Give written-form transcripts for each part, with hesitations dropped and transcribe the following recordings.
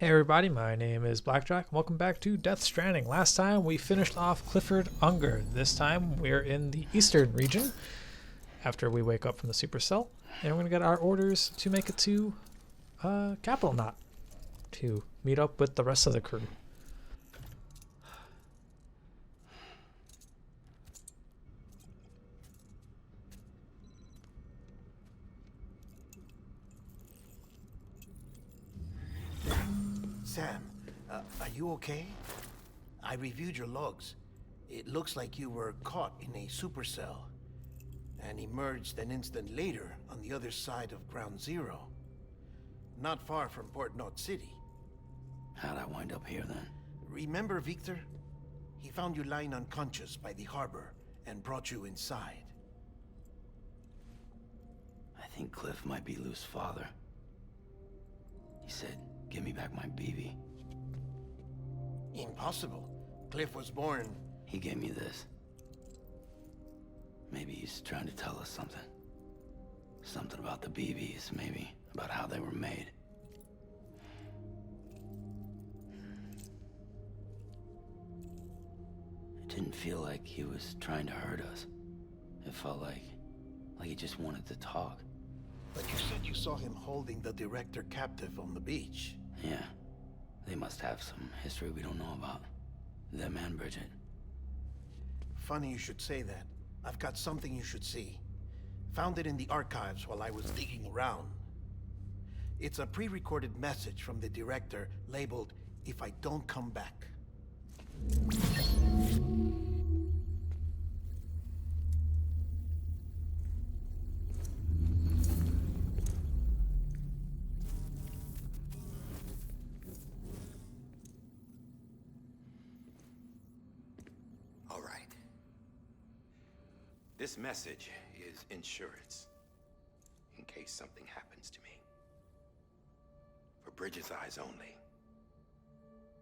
Hey everybody, my name is BlakJak. Welcome back to Stranding. Last time we finished off Clifford Unger. This time we're in the eastern region after we wake up from the supercell, and we're going to get our orders to make it to Capital Knot to meet up with the rest of the crew. Sam, are you okay? I reviewed your logs. It looks like you were caught in a supercell and emerged an instant later on the other side of Ground Zero. Not far from Port Knot City. How'd I wind up here then? Remember Victor? He found you lying unconscious by the harbor and brought you inside. I think Cliff might be Lou's father. He said, "Give me back my BB." Impossible. Cliff was born... He gave me this. Maybe he's trying to tell us something. Something about the BBs, maybe. About how they were made. It didn't feel like he was trying to hurt us. It felt like he just wanted to talk. But you said you saw him holding the director captive on the beach. Yeah. They must have some history we don't know about. Them and Bridget. Funny you should say that. I've got something you should see. Found it in the archives while I was digging around. It's a pre-recorded message from the director labeled, "If I don't come back." This message is insurance, in case something happens to me. For Bridget's eyes only.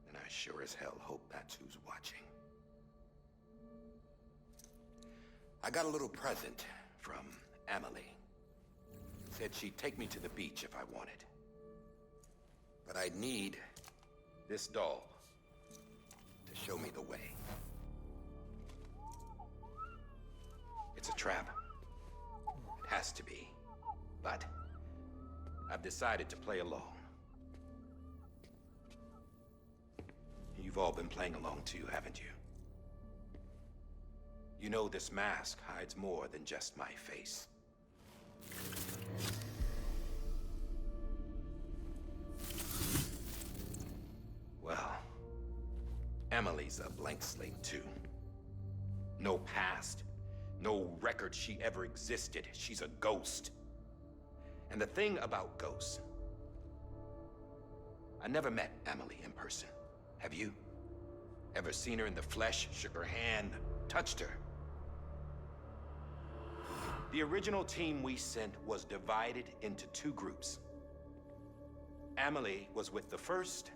And I sure as hell hope that's who's watching. I got a little present from Emily. Said she'd take me to the beach if I wanted. But I'd need this doll to show me the way. It's a trap. It has to be. But I've decided to play along. You've all been playing along too, haven't you? You know this mask hides more than just my face. Well, Emily's a blank slate too. No past. No record she ever existed. She's a ghost. And the thing about ghosts, I never met Emily in person. Have you? Ever seen her in the flesh, shook her hand, touched her? The original team we sent was divided into two groups. Emily was with the first.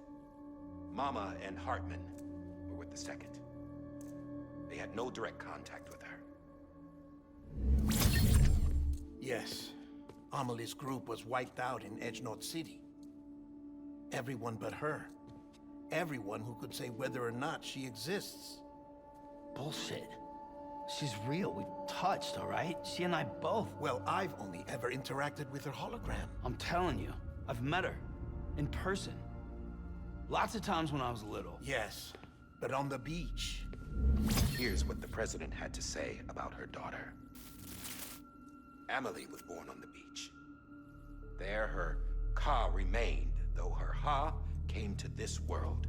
Mama and Hartman were with the second. They had no direct contact with her. Yes. Amelie's group was wiped out in Edge Knot City. Everyone but her. Everyone who could say whether or not she exists. Bullshit. She's real. We touched, all right? She and I both. Well, I've only ever interacted with her hologram. I'm telling you, I've met her. In person. Lots of times when I was little. Yes, but on the beach. Here's what the president had to say about her daughter. Emily was born on the beach. There her Ka remained, though her Ha came to this world.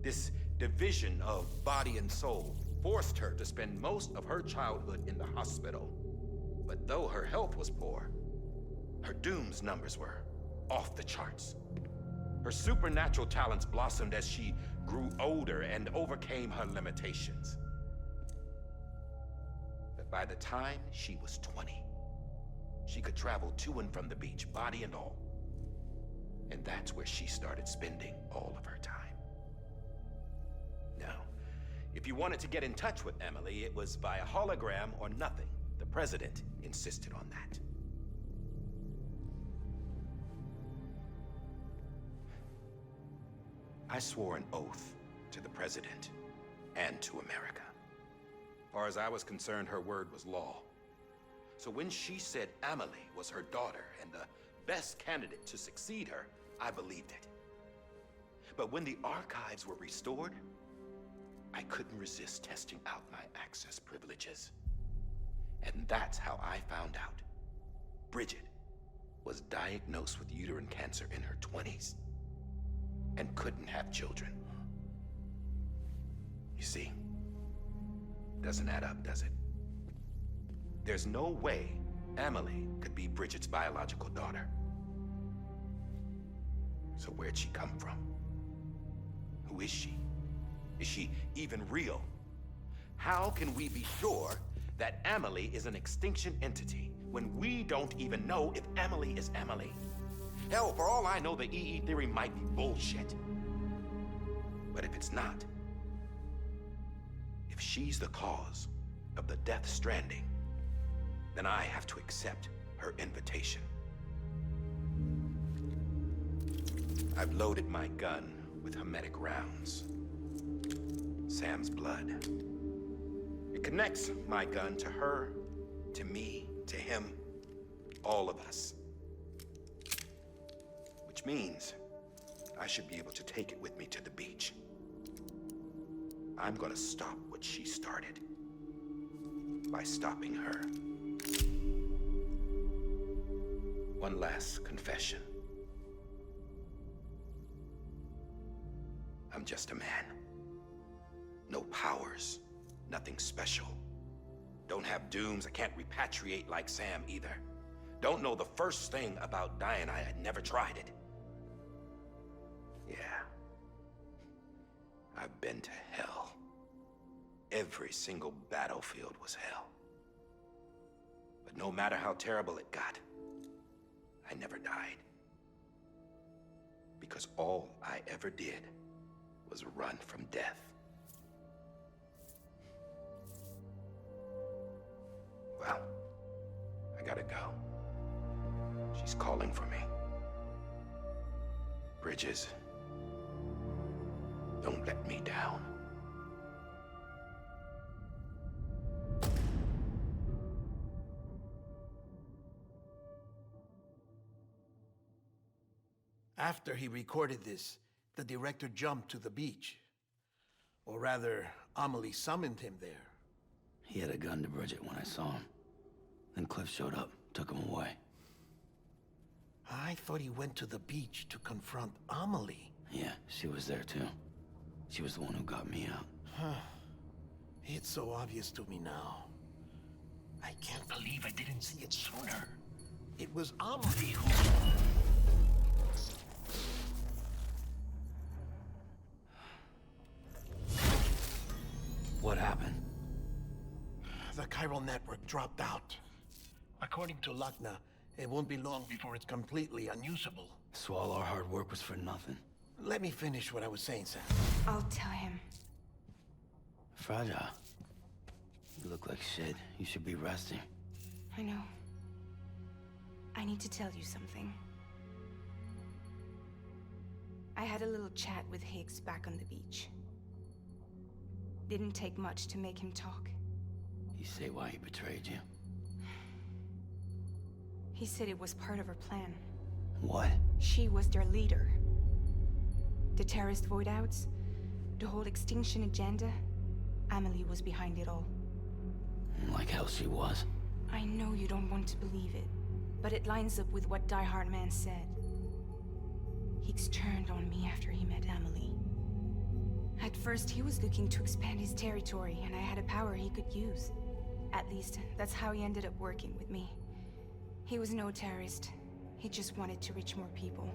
This division of body and soul forced her to spend most of her childhood in the hospital. But though her health was poor, her Doom's numbers were off the charts. Her supernatural talents blossomed as she grew older and overcame her limitations. But by the time she was 20, she could travel to and from the beach, body and all. And that's where she started spending all of her time. Now, if you wanted to get in touch with Emily, it was via hologram or nothing. The president insisted on that. I swore an oath to the President and to America. As far as I was concerned, her word was law. So when she said Amelie was her daughter and the best candidate to succeed her, I believed it. But when the archives were restored, I couldn't resist testing out my access privileges. And that's how I found out Bridget was diagnosed with uterine cancer in her 20s and couldn't have children. You see, doesn't add up, does it? There's no way Amelie could be Bridget's biological daughter. So where'd she come from? Who is she? Is she even real? How can we be sure that Amelie is an extinction entity when we don't even know if Amelie is Amelie? Hell, for all I know, the EE theory might be bullshit. But if it's not, if she's the cause of the Death Stranding, then I have to accept her invitation. I've loaded my gun with hermetic rounds. Sam's blood. It connects my gun to her, to me, to him, all of us. Which means I should be able to take it with me to the beach. I'm gonna stop what she started by stopping her. One last confession. I'm just a man. No powers, nothing special. Don't have dooms, I can't repatriate like Sam either. Don't know the first thing about dying, I had never tried it. Yeah. I've been to hell. Every single battlefield was hell. But no matter how terrible it got, I never died. Because all I ever did was run from death. Well, I gotta go. She's calling for me. Bridges, don't let me down. After he recorded this, the director jumped to the beach. Or rather, Amelie summoned him there. He had a gun to Bridget when I saw him. Then Cliff showed up, took him away. I thought he went to the beach to confront Amelie. Yeah, she was there too. She was the one who got me out. It's so obvious to me now. I can't believe I didn't see it sooner. It was Amelie who... What happened? The chiral network dropped out. According to Lachna, it won't be long before it's completely unusable. So all our hard work was for nothing. Let me finish what I was saying, Sam. I'll tell him. Fragile. You look like shit. You should be resting. I know. I need to tell you something. I had a little chat with Higgs back on the beach. Didn't take much to make him talk. You say why he betrayed you? He said it was part of her plan. What? She was their leader. The terrorist voidouts, the whole extinction agenda, Amelie was behind it all. Like hell she was. I know you don't want to believe it, but it lines up with what Die-Hardman said. Higgs turned on me after he met Amelie. At first, he was looking to expand his territory, and I had a power he could use. At least, that's how he ended up working with me. He was no terrorist. He just wanted to reach more people.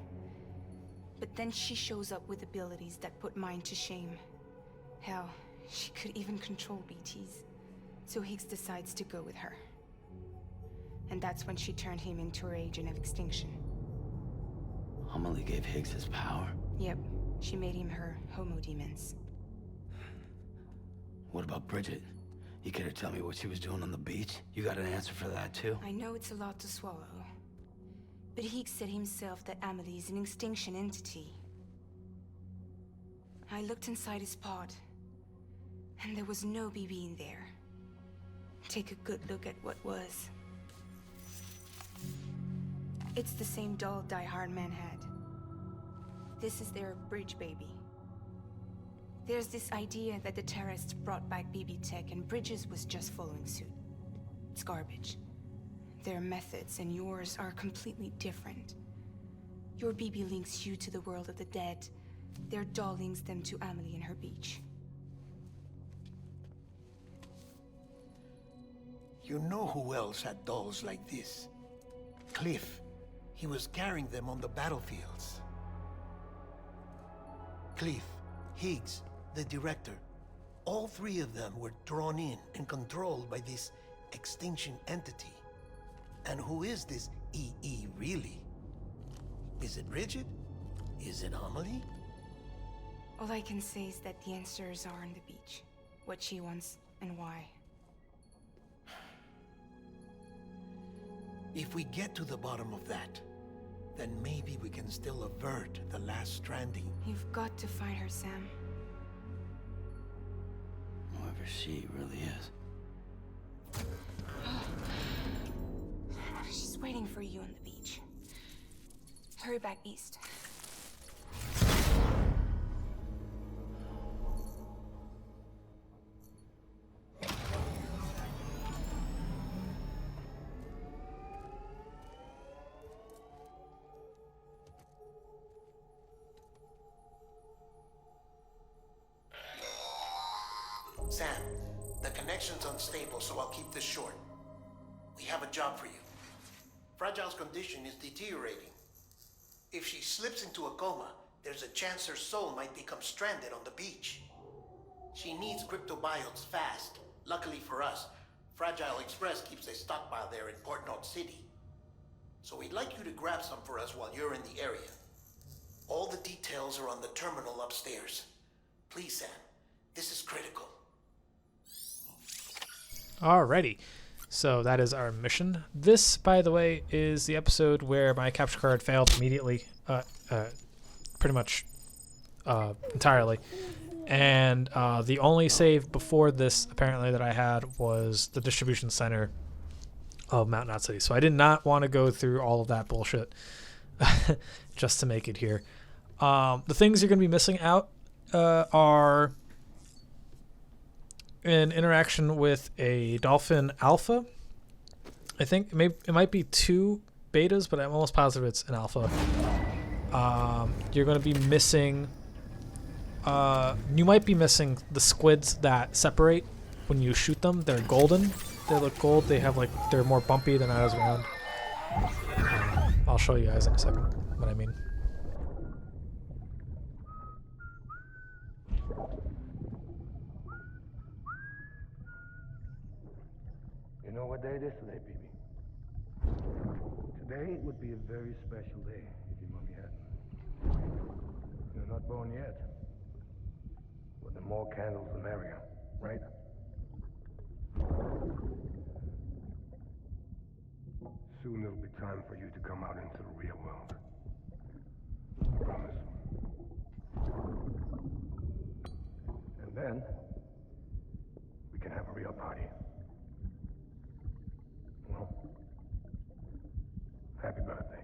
But then she shows up with abilities that put mine to shame. Hell, she could even control BTs. So Higgs decides to go with her. And that's when she turned him into her agent of extinction. Amelie gave Higgs his power? Yep, she made him her homo demons. What about Bridget? You care to tell me what she was doing on the beach? You got an answer for that too? I know it's a lot to swallow. But Higgs said himself that Amelie is an extinction entity. I looked inside his pod, and there was no BB in there. Take a good look at what was. It's the same doll Die-Hardman had. This is their bridge baby. There's this idea that the terrorists brought back BB tech and Bridges was just following suit. It's garbage. Their methods and yours are completely different. Your BB links you to the world of the dead. Their doll links them to Amelie and her beach. You know who else had dolls like this? Cliff. He was carrying them on the battlefields. Cliff, Higgs, the director. All three of them were drawn in and controlled by this extinction entity. And who is this EE really? Is it Bridget? Is it Amelie? All I can say is that the answers are on the beach. What she wants and why. If we get to the bottom of that, then maybe we can still avert the last stranding. You've got to find her, Sam. Whoever she really is. She's waiting for you on the beach. Hurry back east. Sam, the connection's unstable, so I'll keep this short. We have a job for you. Fragile's condition is deteriorating. If she slips into a coma, there's a chance her soul might become stranded on the beach. She needs Cryptobiotes fast. Luckily for us, Fragile Express keeps a stockpile there in Port North City. So we'd like you to grab some for us while you're in the area. All the details are on the terminal upstairs. Please, Sam, this is critical. Alrighty, so that is our mission. This, by the way, is the episode where my capture card failed immediately, pretty much entirely. And the only save before this, apparently, that I had was the distribution center of Mount Knot City. So I did not want to go through all of that bullshit just to make it here. The things you're going to be missing out are an interaction with a dolphin alpha. I think it might be 2 betas, but I'm almost positive it's an alpha. You're going to be missing you might be missing the squids that separate when you shoot them. They're golden. They look gold. They have they're more bumpy. They're not as round. I'll show you guys in a second what I mean. You know what day it is today, BB? Today would be a very special day if your mommy hadn't. You're not born yet. But the more candles, the merrier, right? Soon it'll be time for you to come out into the real world. I promise. And then, we can have a real party. Well, happy birthday.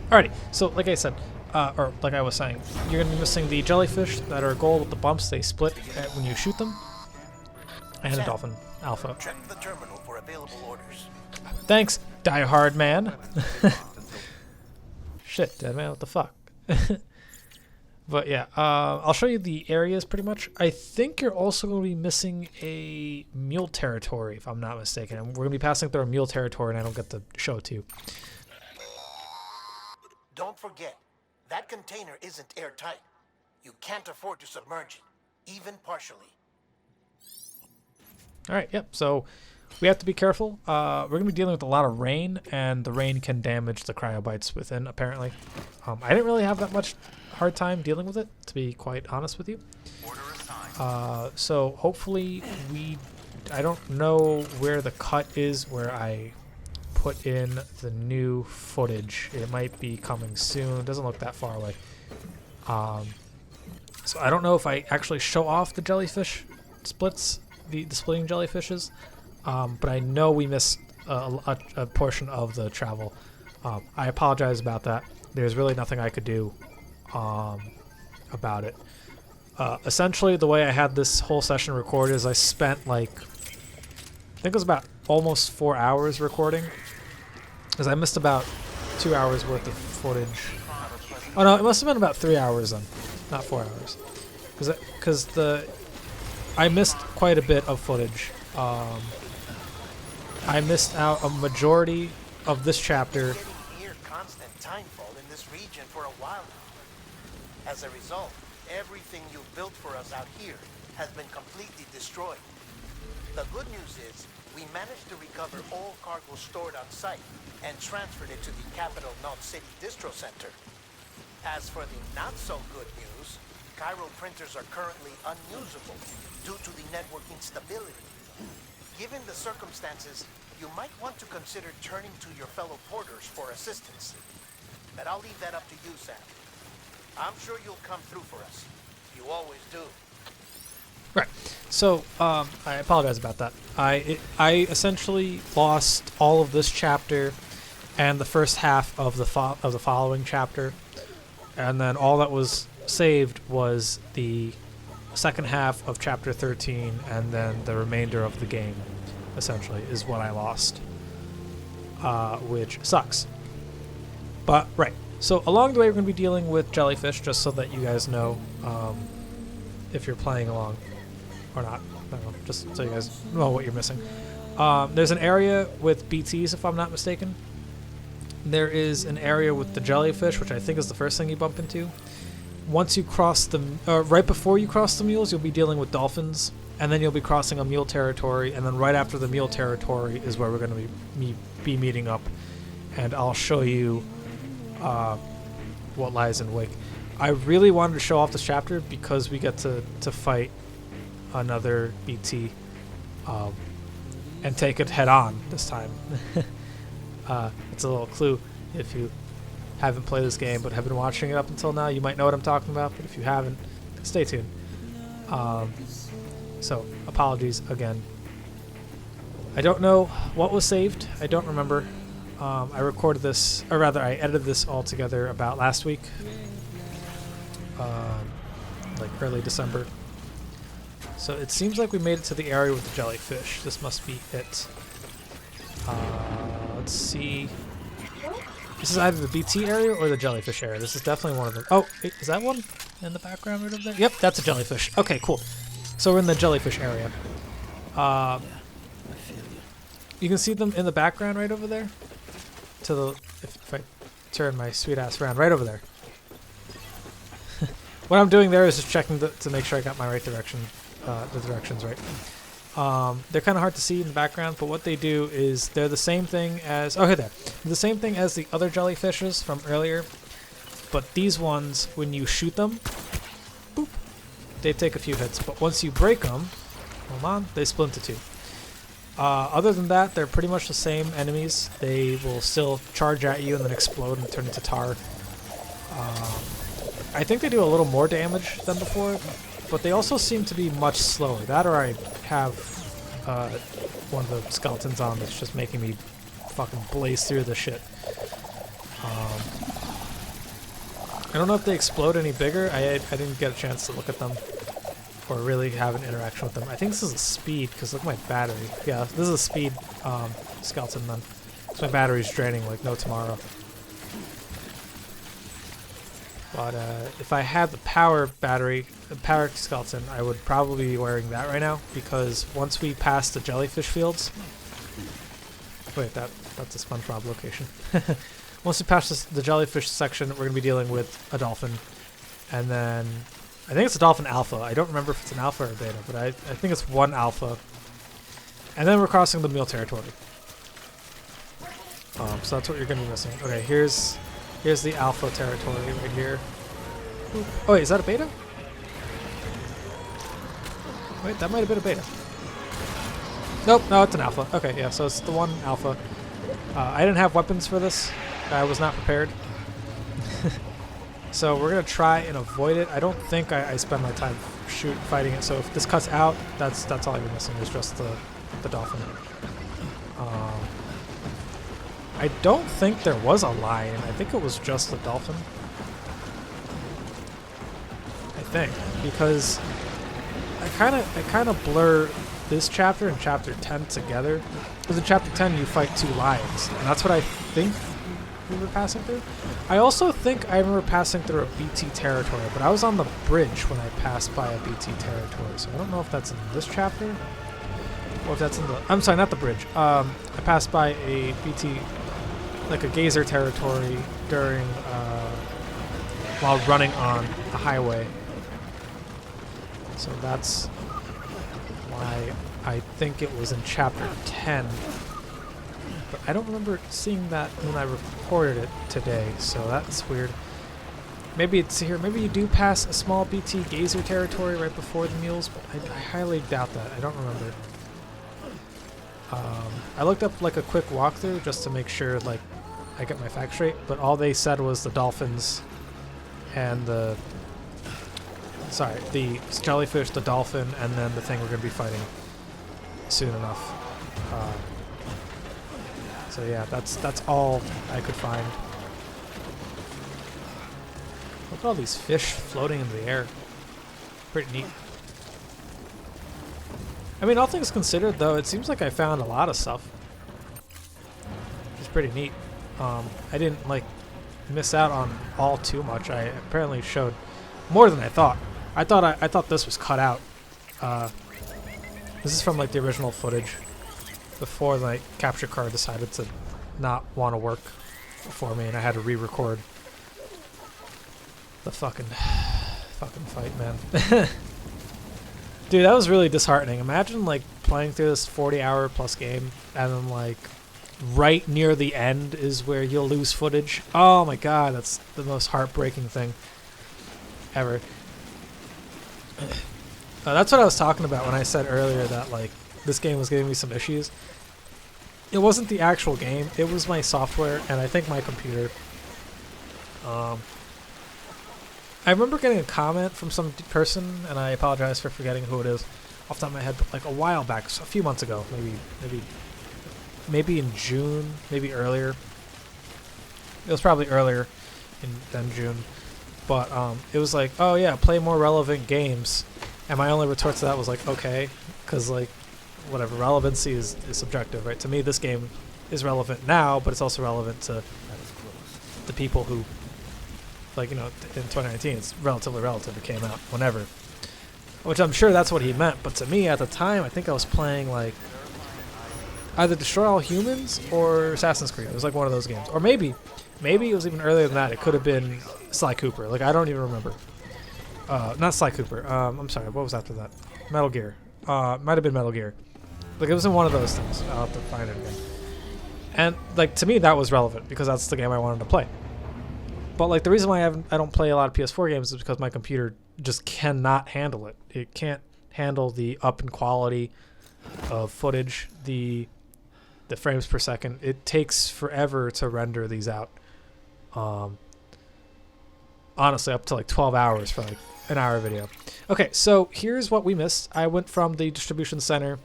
Alrighty, so like I said, or like I was saying, you're going to be missing the jellyfish that are gold with the bumps. They split when you shoot them. And a dolphin alpha. Check the terminal for available orders. Thanks, Die-Hardman. Shit, dead man, what the fuck? But yeah, I'll show you the areas pretty much. I think you're also going to be missing a mule territory, if I'm not mistaken. And we're going to be passing through a mule territory, and I don't get to show it to you. Don't forget, that container isn't airtight. You can't afford to submerge it, even partially. Alright, yep, so we have to be careful. We're going to be dealing with a lot of rain, and the rain can damage the cryobites within, apparently. I didn't really have that much hard time dealing with it, to be quite honest with you. So hopefully we I don't know where the cut is where I put in the new footage. It might be coming soon. It doesn't look that far away. So I don't know if I actually show off the jellyfish splits, the splitting jellyfishes, but I know we missed a portion of the travel. I apologize about that. There's really nothing I could do about it. Essentially, the way I had this whole session recorded is I spent like, I think it was about almost 4 hours recording, because I missed about 2 hours worth of footage. Oh no, it must have been about 3 hours then, not 4 hours, because I missed quite a bit of footage. I missed out a majority of this chapter. Near constant timefall in this region for a while now. As a result, everything you built for us out here has been completely destroyed. The good news is we managed to recover all cargo stored on site and transferred it to the capital Knot City Distro Center. As for the not so good news, Cairo printers are currently unusable due to the network instability. Given the circumstances, you might want to consider turning to your fellow porters for assistance. But I'll leave that up to you, Sam. I'm sure you'll come through for us. You always do. Right. So I apologize about that. I essentially lost all of this chapter and the first half of the following chapter, and then all that was saved was the second half of chapter 13, and then the remainder of the game, essentially, is what I lost, which sucks. But right. So along the way, we're going to be dealing with jellyfish, just so that you guys know if you're playing along or not. I don't know, just so you guys know what you're missing. There's an area with BTs, if I'm not mistaken. There is an area with the jellyfish, which I think is the first thing you bump into. Once you cross the, right before you cross the mules, you'll be dealing with dolphins, and then you'll be crossing a mule territory, and then right after the mule territory is where we're going to be meeting up, and I'll show you what lies in wake. I really wanted to show off this chapter because we get to fight another BT and take it head on this time. It's a little clue if you haven't played this game but have been watching it up until now. You might know what I'm talking about, but if you haven't, stay tuned. So apologies again. I don't know what was saved. I don't remember. I recorded this, or rather I edited this all together about last week, like early December. So it seems like we made it to the area with the jellyfish. This must be it. Let's see. This is either the BT area or the jellyfish area. This is definitely one of them. Oh, is that one in the background right over there? Yep, that's a jellyfish. Okay, cool. So we're in the jellyfish area. You can see them in the background right over there. To the, if I turn my sweet ass around, right over there. What I'm doing there is just checking to make sure I got my right direction, the directions right. They're kind of hard to see in the background, but what they do is they're the same thing as, oh, here they are. They're the same thing as the other jellyfishes from earlier, but these ones, when you shoot them, boop, they take a few hits, but once you break them, hold on, they split into two. Other than that, they're pretty much the same enemies. They will still charge at you and then explode and turn into tar. I think they do a little more damage than before, but they also seem to be much slower. That or I have one of the skeletons on that's just making me fucking blaze through the shit. I don't know if they explode any bigger. I didn't get a chance to look at them or really have an interaction with them. I think this is a speed, because look at my battery. Yeah, this is a speed skeleton then. So my battery's draining like no tomorrow. But if I had the power battery, the power skeleton, I would probably be wearing that right now, because once we pass the jellyfish fields... Wait, that's a SpongeBob location. Once we pass the jellyfish section, we're going to be dealing with a dolphin. And then... I think it's a dolphin alpha. I don't remember if it's an alpha or a beta, but I think it's one alpha. And then we're crossing the mule territory. So that's what you're going to be missing. Okay, here's the alpha territory right here. Oop. Oh wait, is that a beta? Wait, that might have been a beta. Nope, no, it's an alpha. Okay, yeah, so it's the one alpha. I didn't have weapons for this. I was not prepared. So we're going to try and avoid it. I don't think I spend my time fighting it, so if this cuts out, that's all you're missing is just the dolphin. I don't think there was a lion. I think it was just the dolphin. I think, because I kind of blur this chapter and chapter 10 together. Because in chapter 10 you fight 2 lions, and that's what I think we were passing through. I also think I remember passing through a BT territory, but I was on the bridge when I passed by a BT territory, so I don't know if that's in this chapter or if that's in the... I'm sorry, not the bridge. I passed by a BT, like a geyser territory during while running on a highway. So that's why I think it was in chapter 10. But I don't remember seeing that when I recorded it today, so that's weird. Maybe it's here. Maybe you do pass a small BT geyser territory right before the mules, but I highly doubt that. I don't remember. I looked up like a quick walkthrough just to make sure like I get my facts straight, but all they said was the dolphins and the jellyfish, the dolphin, and then the thing we're going to be fighting soon enough. So yeah, that's all I could find. Look at all these fish floating in the air. Pretty neat. I mean, all things considered, though, it seems like I found a lot of stuff. It's pretty neat. I didn't like miss out on all too much. I apparently showed more than I thought. I thought this was cut out. This is from like the original footage before the capture card decided to not want to work for me, and I had to re-record the fucking fight, man. Dude, that was really disheartening. Imagine like playing through this 40-hour plus game, and then like right near the end is where you'll lose footage. Oh my god, that's the most heartbreaking thing ever. That's what I was talking about when I said earlier that like this game was giving me some issues. It wasn't the actual game, it was my software and I think my computer. I remember getting a comment from some person, and I apologize for forgetting who it is off the top of my head, but like a while back, a few months ago, maybe in June, maybe earlier. It was probably earlier than June, but it was like, oh yeah, play more relevant games, and my only retort to that was like, okay, because like whatever, relevancy is subjective, right? To me, this game is relevant now, but it's also relevant to the people who, like, you know, in 2019, it's relatively relative. It came out whenever, which I'm sure that's what he meant. But to me, at the time, I think I was playing like either Destroy All Humans or Assassin's Creed. It was like one of those games, or maybe it was even earlier than that. It could have been Sly Cooper. Like, I don't even remember. Not Sly Cooper. I'm sorry. What was after that? Metal Gear. Might have been Metal Gear. Like, it was in one of those things. I'll have to find it again. And like, to me, that was relevant because that's the game I wanted to play. But like, the reason why I don't play a lot of PS4 games is because my computer just cannot handle it. It can't handle the up in quality of footage, the frames per second. It takes forever to render these out. Honestly, up to like 12 hours for like an hour video. Okay, so here's what we missed. I went from the distribution center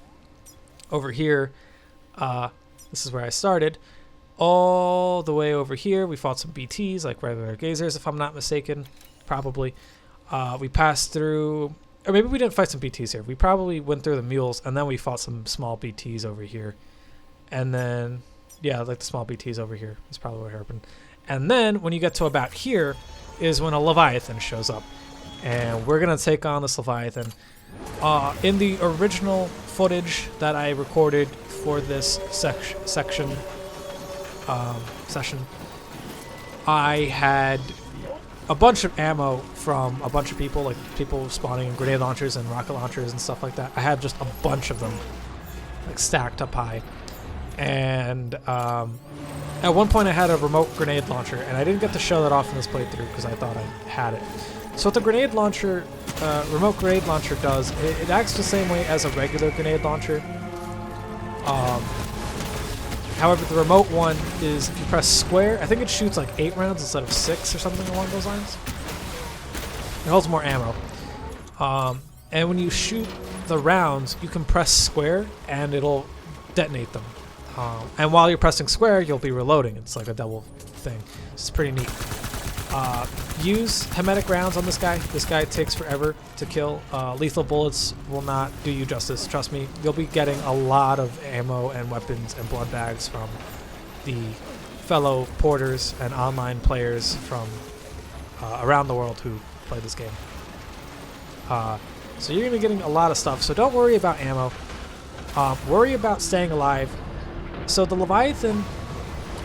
over here. This is where I started. All the way over here, we fought some BTs, like regular gazers, if I'm not mistaken. Probably. We passed through, or maybe we didn't fight some BTs here. We probably went through the mules, and then we fought some small BTs over here. And then, yeah, like the small BTs over here is probably what happened. And then, when you get to about here, is when a Leviathan shows up. And we're going to take on this Leviathan. In the original footage that I recorded for this session, I had a bunch of ammo from a bunch of people, like people spawning grenade launchers and rocket launchers and stuff like that. I had just a bunch of them, like stacked up high. And at one point I had a remote grenade launcher, and I didn't get to show that off in this playthrough because I thought I had it. So what the grenade launcher, remote grenade launcher does, it acts the same way as a regular grenade launcher. However, the remote one is if you press square, I think it shoots like 8 rounds instead of 6 or something along those lines. It holds more ammo. And when you shoot the rounds, you can press square and it'll detonate them. And while you're pressing square, you'll be reloading. It's like a double thing. It's pretty neat. Use hermetic rounds on this guy. This guy takes forever to kill. Lethal bullets will not do you justice. Trust me. You'll be getting a lot of ammo and weapons and blood bags from the fellow porters and online players from around the world who play this game. So you're going to be getting a lot of stuff. So don't worry about ammo. Worry about staying alive. So the Leviathan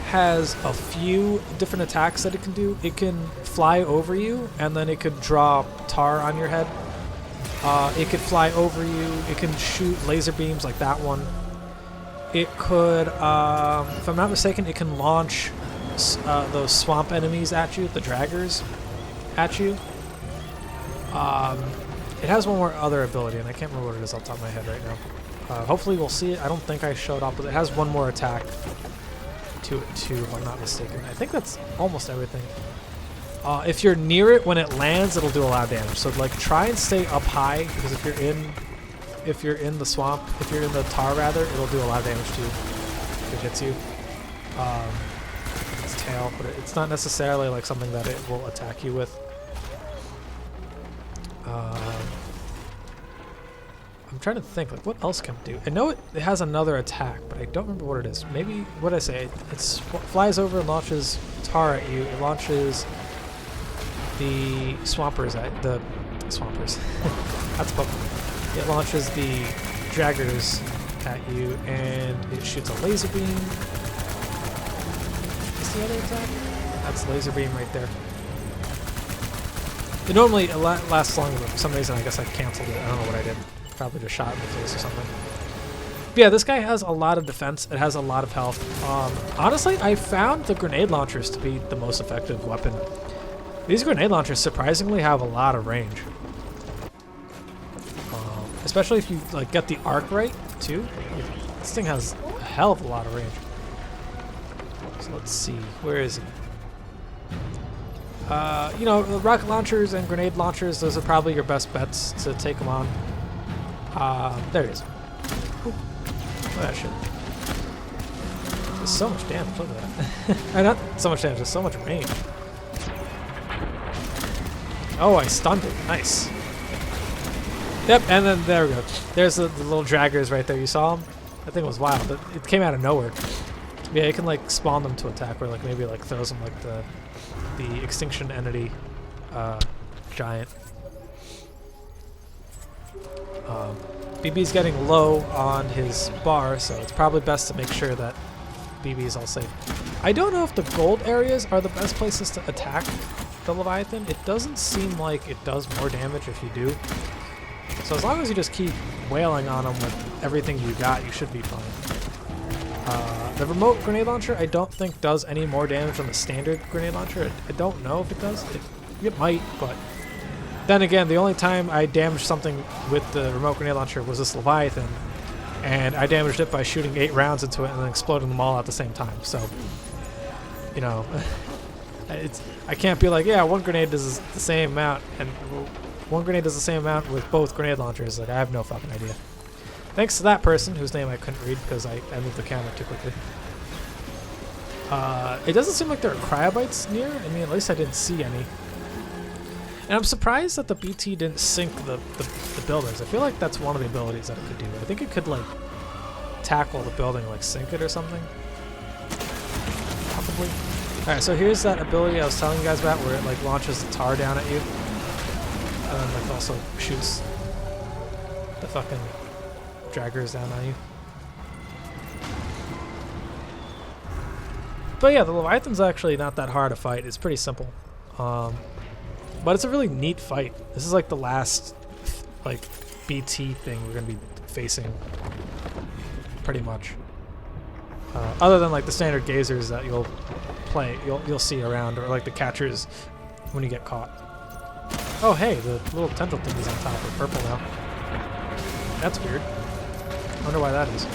has a few different attacks that it can do. It can fly over you, and then it could draw tar on your head. It could fly over you. It can shoot laser beams like that one. It could, if I'm not mistaken, it can launch those swamp enemies at you, the draggers at you. It has one more other ability, and I can't remember what it is off the top of my head right now. Hopefully we'll see it. I don't think I showed up, but it has one more attack to it too, if I'm not mistaken. I think that's almost everything. If you're near it when it lands, it'll do a lot of damage. So like try and stay up high, because if you're in the swamp, if you're in the tar rather, it'll do a lot of damage to you if it hits you. Its tail, but it's not necessarily like something that it will attack you with. I'm trying to think, like, what else can it do? I know it has another attack, but I don't remember what it is. Maybe, what did I say? It flies over and launches tar at you. It launches the swampers at the swampers. That's Pokemon. It launches the draggers at you, and it shoots a laser beam. What's the other attack? That's laser beam right there. It normally lasts longer, but for some reason I guess I canceled it. I don't know what I did. Probably just shot in the face or something. But yeah, this guy has a lot of defense. It has a lot of health. Honestly, I found the grenade launchers to be the most effective weapon. These grenade launchers surprisingly have a lot of range. Especially if you like get the arc right, too. This thing has a hell of a lot of range. So let's see. Where is he? You know, rocket launchers and grenade launchers, those are probably your best bets to take them on. There he is. Ooh. Look at that shit. There's so much damage, look at that. Not so much damage, there's so much range. Oh, I stunned it. Nice. Yep, and then there we go. There's the little draggers right there. You saw them? That thing was wild, but it came out of nowhere. Yeah, you can like spawn them to attack, or like maybe like throws them like the extinction entity giant. BB's getting low on his bar, so it's probably best to make sure that BB is all safe. I don't know if the gold areas are the best places to attack the Leviathan. It doesn't seem like it does more damage if you do. So as long as you just keep wailing on them with everything you got, you should be fine. The remote grenade launcher I don't think does any more damage than the standard grenade launcher. I don't know if it does. It might, but then again, the only time I damaged something with the remote grenade launcher was this Leviathan, and I damaged it by shooting 8 rounds into it and then exploding them all at the same time. So, you know, I can't be like, yeah, one grenade does the same amount, and one grenade does the same amount with both grenade launchers. Like, I have no fucking idea. Thanks to that person, whose name I couldn't read because I moved the camera too quickly. It doesn't seem like there are Cryptobiotes near. I mean, at least I didn't see any. And I'm surprised that the BT didn't sink the buildings. I feel like that's one of the abilities that it could do. I think it could, like, tackle the building, like, sink it or something. Probably. Alright, so here's that ability I was telling you guys about where it, like, launches the tar down at you. And then, like, also shoots the fucking draggers down on you. But yeah, the Leviathan's actually not that hard to fight. It's pretty simple. But it's a really neat fight. This is like the last like BT thing we're gonna be facing, pretty much. Other than like the standard gazers that you'll see around, or like the catchers when you get caught. Oh hey, the little tendril thing is on top of purple now. That's weird. Wonder why that is.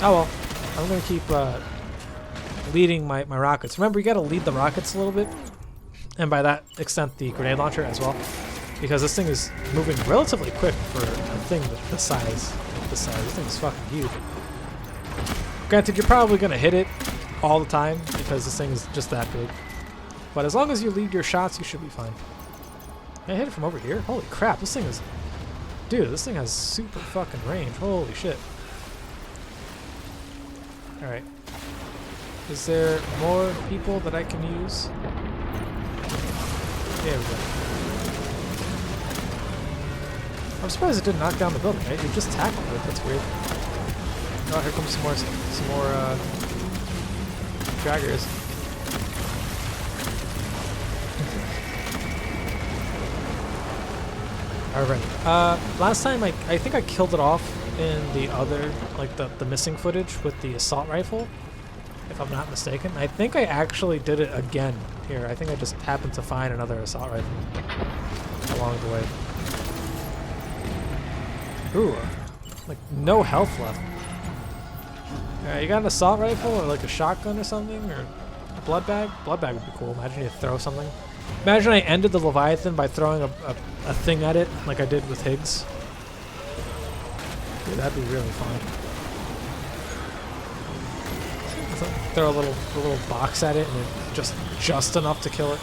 Oh well. I'm gonna keep leading my rockets. Remember, you gotta lead the rockets a little bit. And by that extent, the grenade launcher as well. Because this thing is moving relatively quick for a thing this size. This thing is fucking huge. Granted, you're probably gonna hit it all the time because this thing is just that big. But as long as you lead your shots, you should be fine. Can I hit it from over here? Holy crap, this thing is... Dude, this thing has super fucking range. Holy shit. Alright. Is there more people that I can use? There we go. I'm surprised it didn't knock down the building, right? You just tackled it. That's weird. Oh, here comes some more draggers. Alright. Last time I think I killed it off in the other, like the missing footage with the assault rifle, if I'm not mistaken. I think I actually did it again here. I think I just happened to find another assault rifle along the way. Ooh, like no health left. You got an assault rifle or like a shotgun or something, or a blood bag? Blood bag would be cool. Imagine you throw something. Imagine I ended the Leviathan by throwing a thing at it like I did with Higgs. Dude, that'd be really fun. Throw a little box at it and it just enough to kill it.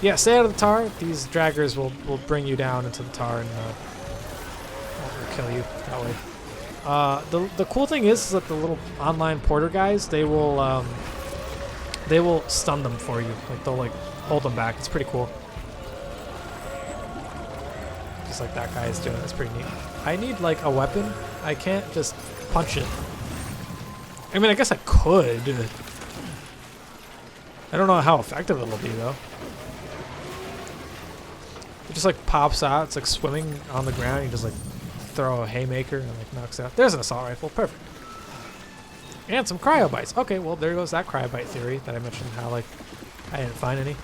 Yeah, stay out of the tar. These draggers will bring you down into the tar and will kill you that way. The cool thing is that the little online porter guys, they will stun them for you. Like they'll like hold them back. It's pretty cool. Just like that guy is doing. It's pretty neat. I need like a weapon. I can't just punch it. I mean, I guess I could. I don't know how effective it'll be though. It just like pops out. It's like swimming on the ground. You just like throw a haymaker and like knocks it out. There's an assault rifle. Perfect. And some cryobites. Okay, well there goes that cryobite theory that I mentioned. How like I didn't find any.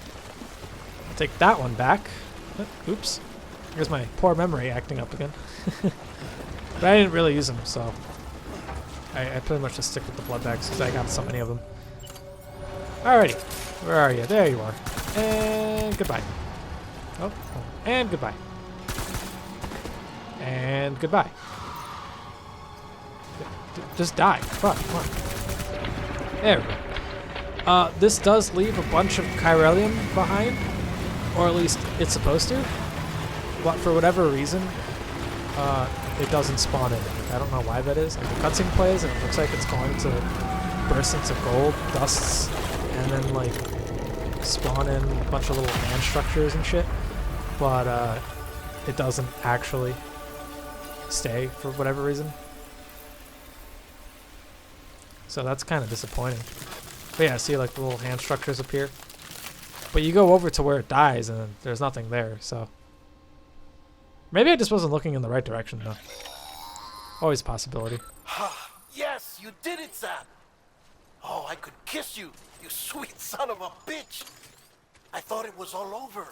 I'll take that one back. Oops. Here's my poor memory acting up again. But I didn't really use them, so I pretty much just stick with the blood bags because I got so many of them. Alrighty. Where are you? There you are. And goodbye. Oh, and goodbye. And goodbye. Just die. Fuck, come on. There we go. This does leave a bunch of chiralium behind, or at least it's supposed to. But for whatever reason, it doesn't spawn in. I don't know why that is. Like the cutscene plays, and it looks like it's going to burst into gold dusts, and then like spawn in a bunch of little land structures and shit. But it doesn't actually stay for whatever reason. So that's kind of disappointing. But yeah, see like the little hand structures appear. But you go over to where it dies and there's nothing there, so. Maybe I just wasn't looking in the right direction though. Always a possibility. Yes, you did it, Sam. Oh, I could kiss you, you sweet son of a bitch. I thought it was all over.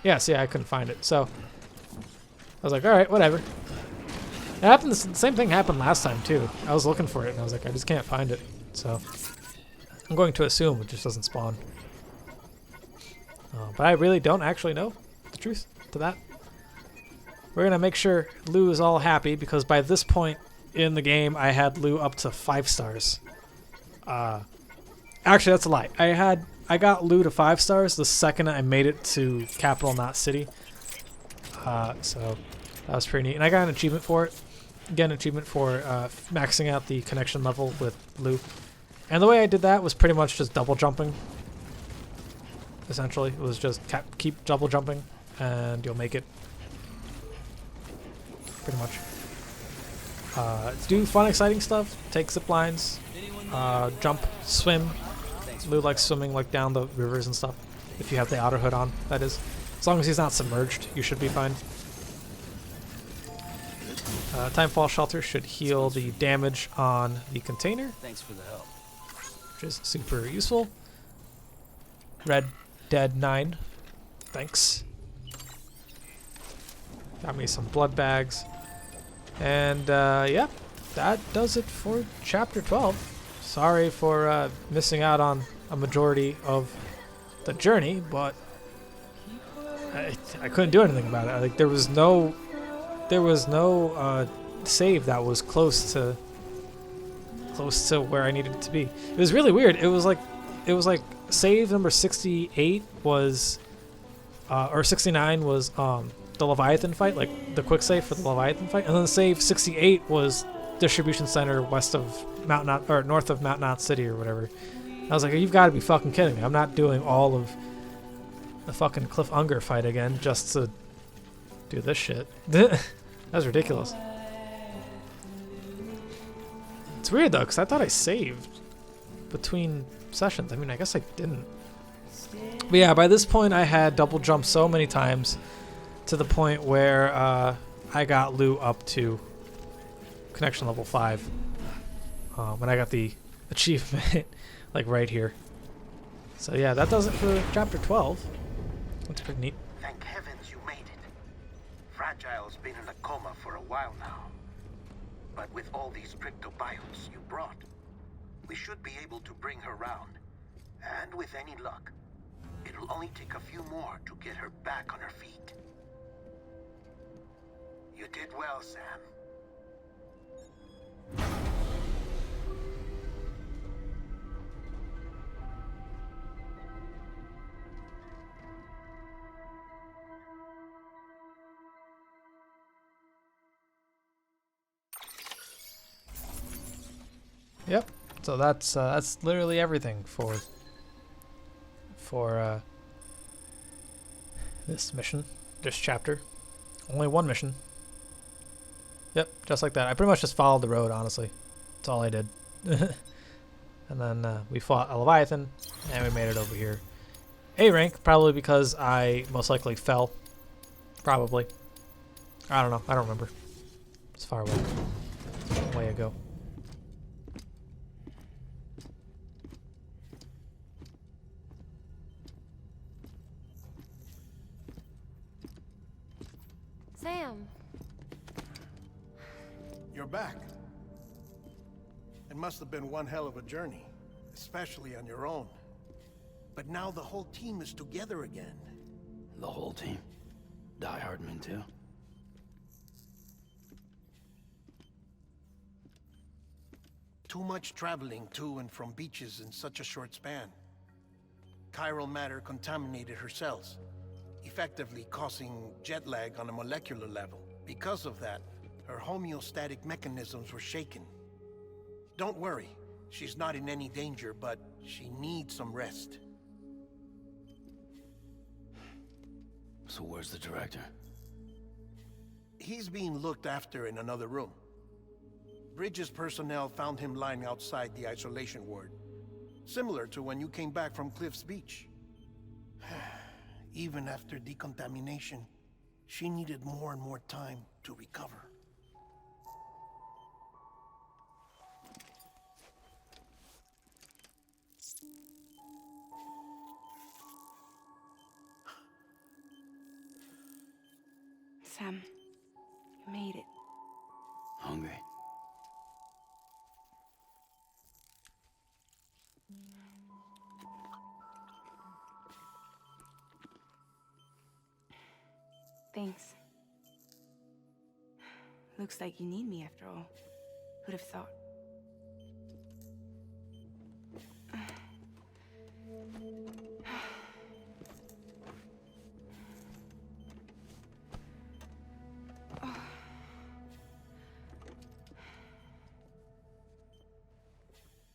Yeah, see, I couldn't find it, so. I was like, alright, whatever. It happened, the same thing happened last time too. I was looking for it and I was like, I just can't find it. So I'm going to assume it just doesn't spawn. But I really don't actually know the truth to that. We're gonna make sure Lou is all happy because by this point in the game I had Lou up to 5 stars. Actually that's a lie. I got Lou to 5 stars the second I made it to Capital Not City. So that was pretty neat. And I got an achievement for it. Again, an achievement for maxing out the connection level with Lou. And the way I did that was pretty much just double jumping. Essentially, it was just keep double jumping and you'll make it. Pretty much. Do fun, exciting stuff. Take zip lines. Jump, swim. Lou likes swimming like down the rivers and stuff. If you have the outer hood on, that is. As long as he's not submerged, you should be fine. Timefall Shelter should heal the damage on the container. Thanks for the help. Which is super useful. Red Dead 9. Thanks. Got me some blood bags. And yeah, that does it for chapter 12. Sorry for missing out on a majority of the journey, but I couldn't do anything about it. Like there was no save that was close to where I needed it to be. It was really weird. It was like save number 68 was or 69 was the Leviathan fight, like the quick save for the Leviathan fight, and then save 68 was distribution center west of north of Mount Knot City or whatever. I was like, you've got to be fucking kidding me. I'm not doing all of the fucking Cliff Unger fight again just to do this shit. That was ridiculous. It's weird though, because I thought I saved between sessions. I mean, I guess I didn't. But yeah, by this point I had double jumped so many times to the point where I got loot up to connection level 5. When I got the achievement like right here. So yeah, that does it for chapter 12. That's pretty neat. Thank heavens you made it. Fragile's been in a coma for a while now. But with all these cryptobiotes you brought, we should be able to bring her round. And with any luck, it'll only take a few more to get her back on her feet. You did well, Sam. Yep. So that's literally everything for this mission, this chapter. Only one mission. Yep, just like that. I pretty much just followed the road, honestly. That's all I did. And then we fought a Leviathan, and we made it over here. A rank, probably because I most likely fell. Probably. I don't know. I don't remember. It's far away. It's a long way ago. Sam. You're back. It must have been one hell of a journey, especially on your own. But now the whole team is together again. The whole team? Die-Hardman too? Too much traveling to and from beaches in such a short span. Chiral matter contaminated her cells, effectively causing jet lag on a molecular level. Because of that, her homeostatic mechanisms were shaken. Don't worry, she's not in any danger, but she needs some rest. So where's the director? He's being looked after in another room. Bridges personnel found him lying outside the isolation ward, similar to when you came back from Cliff's Beach. Even after decontamination, she needed more and more time to recover. Sam, you made it. Hungry? Thanks. Looks like you need me after all. Who'd have thought?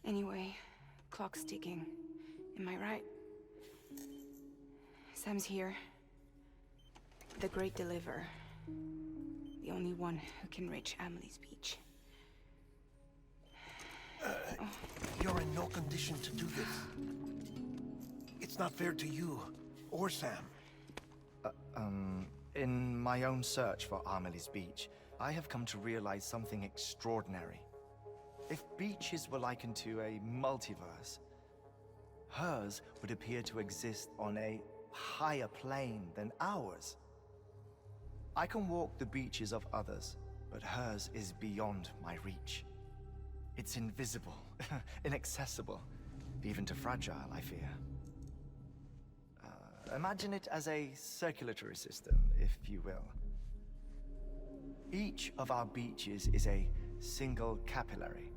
Anyway, clock's ticking. Am I right? Sam's here. The Great Deliverer. The only one who can reach Amelie's Beach. You're in no condition to do this. It's not fair to you or Sam. In my own search for Amelie's Beach, I have come to realize something extraordinary. If beaches were likened to a multiverse, hers would appear to exist on a higher plane than ours. I can walk the beaches of others, but hers is beyond my reach. It's invisible, inaccessible, even to Fragile, I fear. Imagine it as a circulatory system, if you will. Each of our beaches is a single capillary,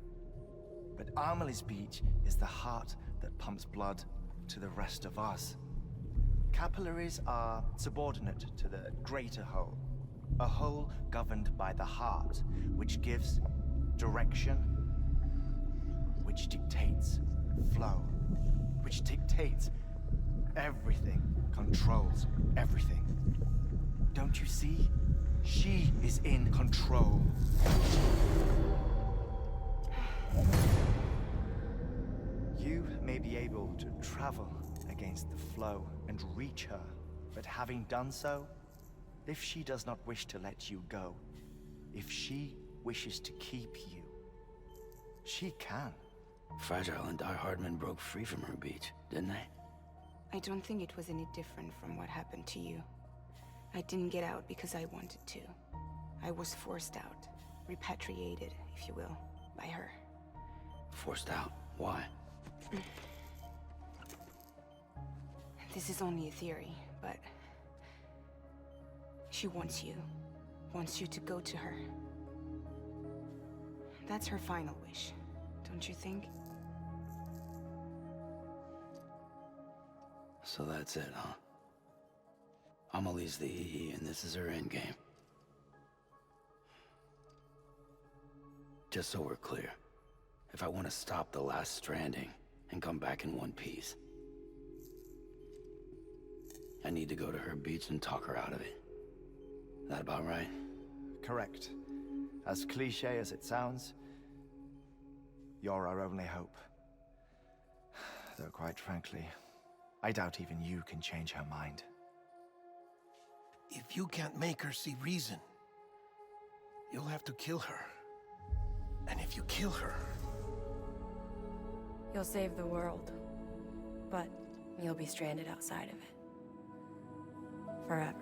but Amelie's beach is the heart that pumps blood to the rest of us. Capillaries are subordinate to the greater whole, a whole governed by the heart, which gives direction, which dictates flow, which dictates everything, controls everything. Don't you see? She is in control. You may be able to travel against the flow and reach her, but having done so, if she does not wish to let you go, if she wishes to keep you, she can. Fragile and Die-Hardman broke free from her beach, didn't they? I don't think it was any different from what happened to you. I didn't get out because I wanted to. I was forced out, repatriated, if you will, by her. Forced out? Why? This is only a theory, but she wants you to go to her. That's her final wish, don't you think? So that's it, huh? Amelie's the EE, and this is her endgame. Just so we're clear, if I want to stop the last Stranding and come back in one piece, I need to go to her beach and talk her out of it. That about right? Correct. As cliche as it sounds, you're our only hope. Though quite frankly, I doubt even you can change her mind. If you can't make her see reason, you'll have to kill her. And if you kill her... You'll save the world, but you'll be stranded outside of it. Forever.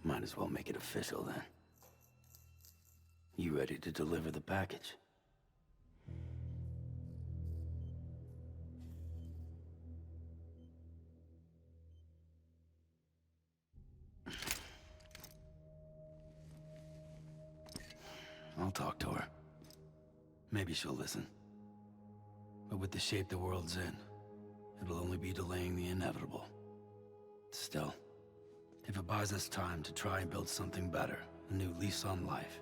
Might as well make it official then. You ready to deliver the package? I'll talk to her. Maybe she'll listen. But with the shape the world's in, it'll only be delaying the inevitable. Still, if it buys us time to try and build something better, a new lease on life,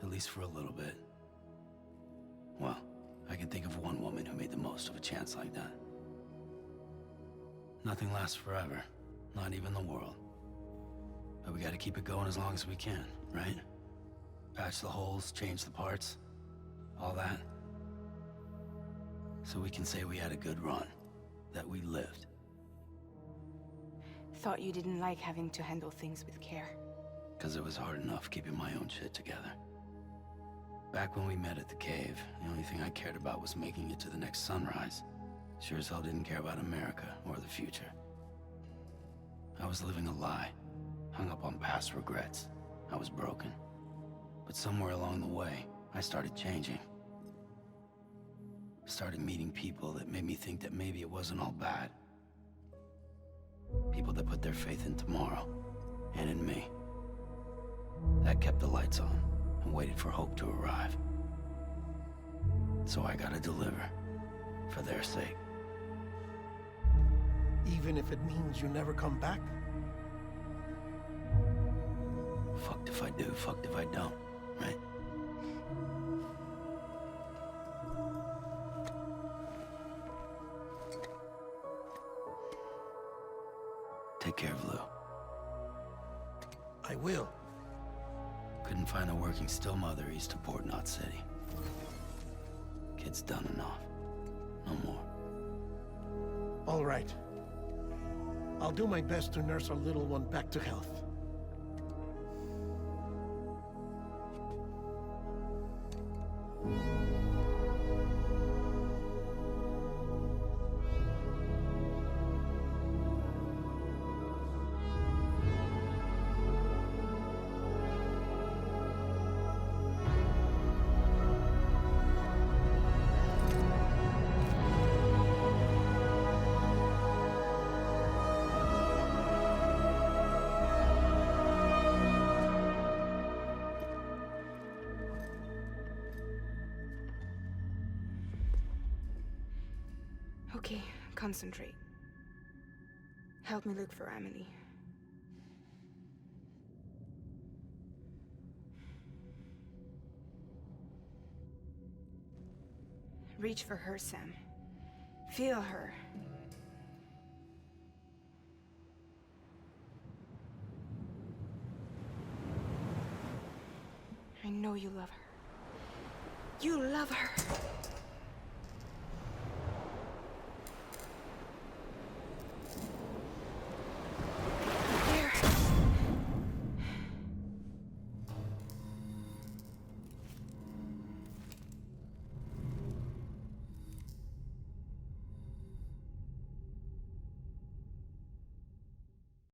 at least for a little bit, well, I can think of one woman who made the most of a chance like that. Nothing lasts forever, not even the world. But we gotta keep it going as long as we can, right? Patch the holes, change the parts, all that. So we can say we had a good run, that we lived. Thought you didn't like having to handle things with care. 'Cause it was hard enough keeping my own shit together. Back when we met at the cave, the only thing I cared about was making it to the next sunrise. Sure as hell didn't care about America or the future. I was living a lie, hung up on past regrets. I was broken. But somewhere along the way, I started changing. Started meeting people that made me think that maybe it wasn't all bad. People that put their faith in tomorrow, and in me. That kept the lights on, and waited for hope to arrive. So I gotta deliver, for their sake. Even if it means you never come back? Fucked if I do, fucked if I don't, right? Take care of Lou. I will. Couldn't find a working still mother east of Port Knot City. Kid's done enough. No more. All right. I'll do my best to nurse our little one back to health. Okay, concentrate. Help me look for Amelie. Reach for her, Sam. Feel her. I know you love her. You love her.